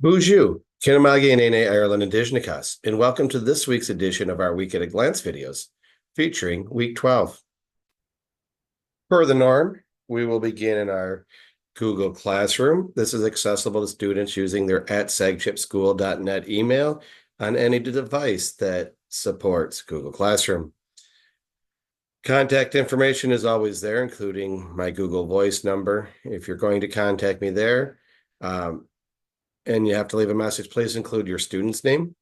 Bonjour, Kinamagi and Ene Ireland Indigenous, and welcome to this week's edition of our Week at a Glance videos, featuring Week 12. Per the norm, we will begin in our Google Classroom. This is accessible to students using their @sagchipschool.net email on any device that supports Google Classroom. Contact information is always there, including my Google Voice number. If you're going to contact me there, and you have to leave a message, please include your student's name.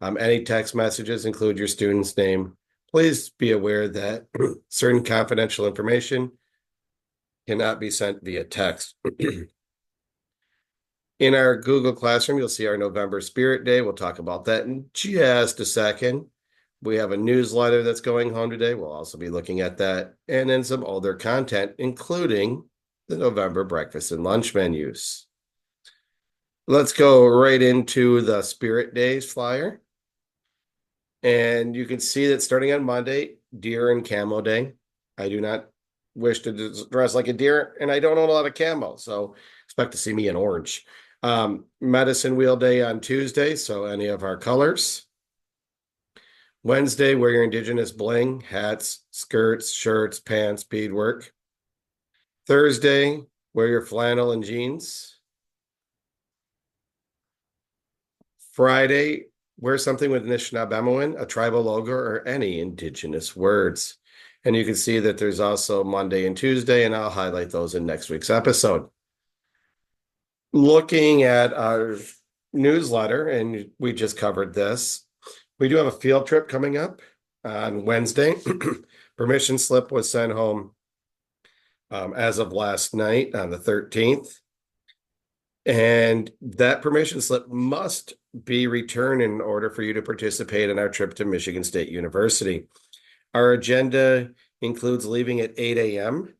Any text messages include your student's name. Please be aware that certain confidential information cannot be sent via text. In our Google Classroom, you'll see our November Spirit Day. We'll talk about that in just a second. We have a newsletter that's going home today. We'll also be looking at that, and then some other content, including the November breakfast and lunch menus. Let's go right into the Spirit Days flyer. And you can see that starting on Monday, Deer and Camo Day. I do not wish to dress like a deer, and I don't own a lot of camo, so expect to see me in orange. Medicine Wheel Day on Tuesday, so any of our colors. Wednesday, wear your Indigenous bling, hats, skirts, shirts, pants, beadwork. Thursday, wear your flannel and jeans. Friday, wear something with Anishinaabemowin, a tribal logo, or any Indigenous words. And you can see that there's also Monday and Tuesday, and I'll highlight those in next week's episode. Looking at our newsletter, and we just covered this, we do have a field trip coming up on Wednesday. Permission slip was sent home as of last night on the 13th. And that permission slip must be returned in order for you to participate in our trip to Michigan State University. Our agenda includes leaving at 8 a.m.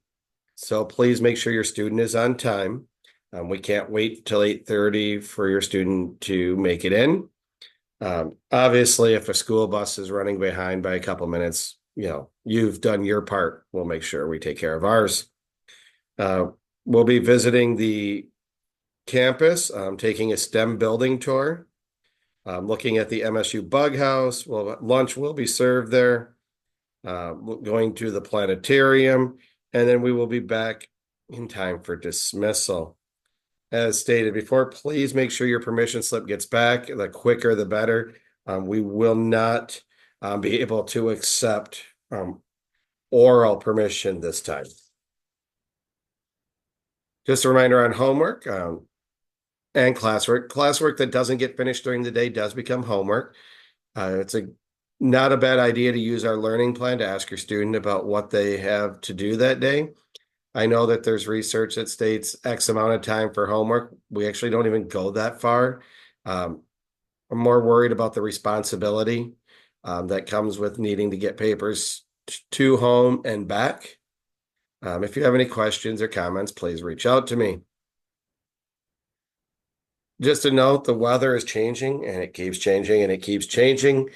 So please make sure your student is on time. We can't wait till 8:30 for your student to make it in. Obviously, if a school bus is running behind by a couple minutes, you've done your part. We'll make sure we take care of ours. We'll be visiting the campus, taking a STEM building tour, looking at the MSU Bug House. Lunch will be served there, going to the planetarium, and then we will be back in time for dismissal. As stated before, please make sure your permission slip gets back. The quicker, the better. We will not be able to accept oral permission this time. Just a reminder on homework and classwork. Classwork that doesn't get finished during the day does become homework. It's not a bad idea to use our learning plan to ask your student about what they have to do that day. I know that there's research that states X amount of time for homework. We actually don't even go that far. I'm more worried about the responsibility that comes with needing to get papers to home and back. If you have any questions or comments, please reach out to me. Just a note, the weather is changing and it keeps changing and it keeps changing.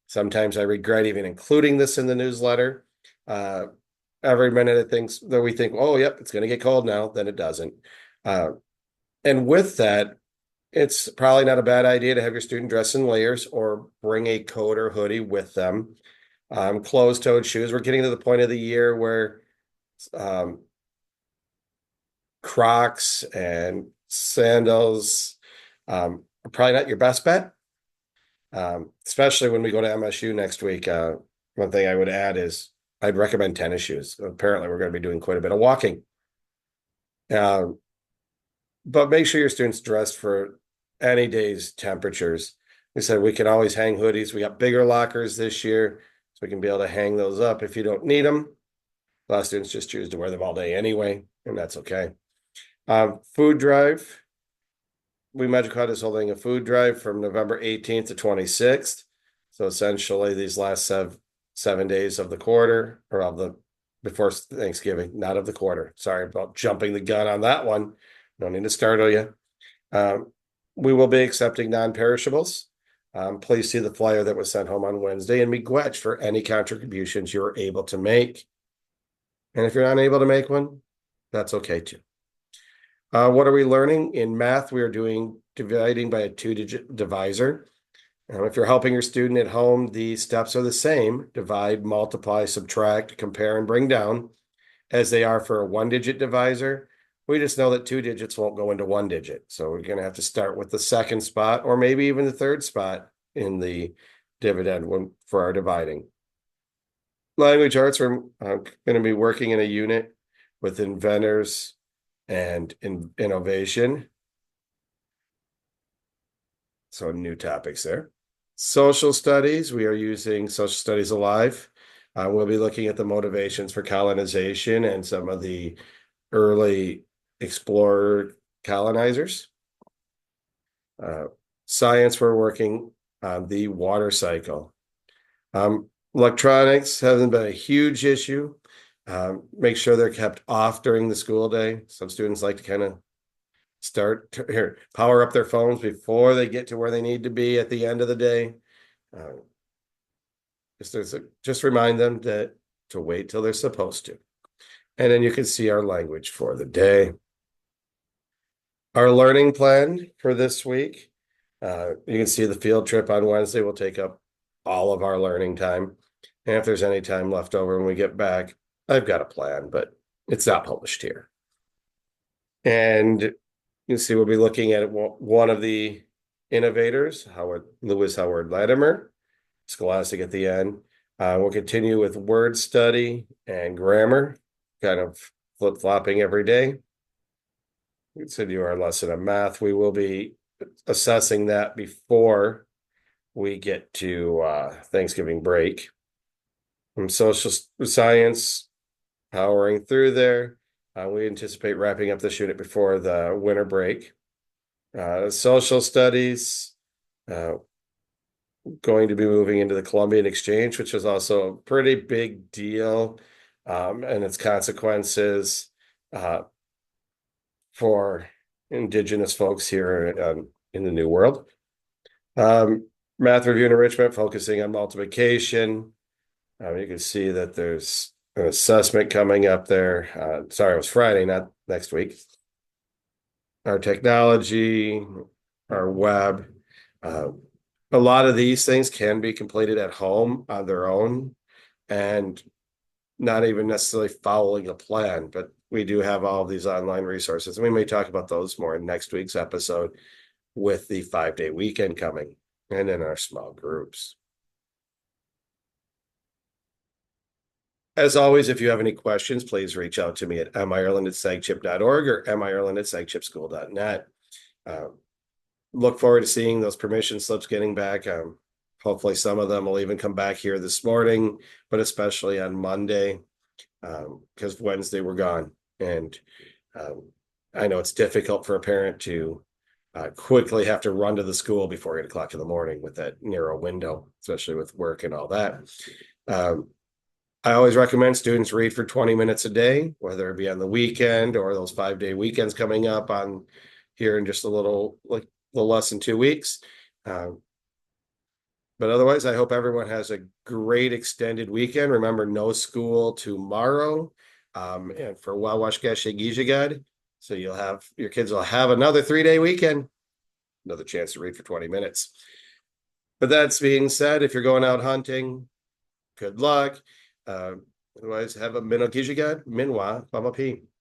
Sometimes I regret even including this in the newsletter. Every minute it thinks that we think, oh, yep, it's going to get cold now, then it doesn't. And with that, it's probably not a bad idea to have your student dress in layers or bring a coat or hoodie with them. Closed-toed shoes. We're getting to the point of the year where Crocs and sandals are probably not your best bet, especially when we go to MSU next week. One thing I would add is I'd recommend tennis shoes. Apparently, we're going to be doing quite a bit of walking. But make sure your students dressed for any day's temperatures. We said we can always hang hoodies. We got bigger lockers this year, so we can be able to hang those up if you don't need them. A lot of students just choose to wear them all day anyway, and that's okay. Food drive. We Magic Hut is holding a food drive from November 18th to 26th. So essentially, these last 7 days of the quarter, or of the before Thanksgiving, not of the quarter. Sorry about jumping the gun on that one. No need to startle you. We will be accepting non-perishables. Please see the flyer that was sent home on Wednesday and miigwech for any contributions you were able to make. And if you're unable to make one, that's okay too. What are we learning? In math, we are doing dividing by a 2-digit divisor. If you're helping your student at home, the steps are the same: divide, multiply, subtract, compare, and bring down, as they are for a 1-digit divisor. We just know that 2 digits won't go into 1 digit. So we're going to have to start with the second spot, or maybe even the third spot in the dividend for our dividing. Language arts, are going to be working in a unit with inventors and innovation. So new topics there. Social studies, we are using Social Studies Alive. We'll be looking at the motivations for colonization and some of the early explorer colonizers. Science, we're working on the water cycle. Electronics hasn't been a huge issue. Make sure they're kept off during the school day. Some students like to kind of power up their phones before they get to where they need to be at the end of the day. Just remind them to wait till they're supposed to. And then you can see our language for the day. Our learning plan for this week. You can see the field trip on Wednesday will take up all of our learning time. And if there's any time left over when we get back, I've got a plan, but it's not published here. And you can see we'll be looking at one of the innovators, Lewis Howard Latimer, Scholastic at the end. We'll continue with word study and grammar, kind of flip-flopping every day. We continue our lesson on math. We will be assessing that before we get to Thanksgiving break. From social science, powering through there. We anticipate wrapping up this unit before the winter break. Social studies, going to be moving into the Columbian Exchange, which is also a pretty big deal, and its consequences for Indigenous folks here in the New World. Math review and enrichment, focusing on multiplication. You can see that there's an assessment coming up there. Sorry, it was Friday, not next week. Our technology, our web. A lot of these things can be completed at home on their own and not even necessarily following a plan, but we do have all of these online resources. And we may talk about those more in next week's episode with the 5-day weekend coming and in our small groups. As always, if you have any questions, please reach out to me at mireland@sagchip.org or mireland@sagchipschool.net. Look forward to seeing those permission slips getting back. Hopefully some of them will even come back here this morning, but especially on Monday, because Wednesday we're gone. And I know it's difficult for a parent to quickly have to run to the school before 8 o'clock in the morning with that narrow window, especially with work and all that. I always recommend students read for 20 minutes a day, whether it be on the weekend or those 5-day weekends coming up on here in just a little less than 2 weeks. But otherwise, I hope everyone has a great extended weekend. Remember, no school tomorrow. And for Wawashkashigijagad. So your kids will have another 3-day weekend, another chance to read for 20 minutes. But that's being said, if you're going out hunting, good luck. Otherwise, have a Minokijagad, Minwa, Pamapi.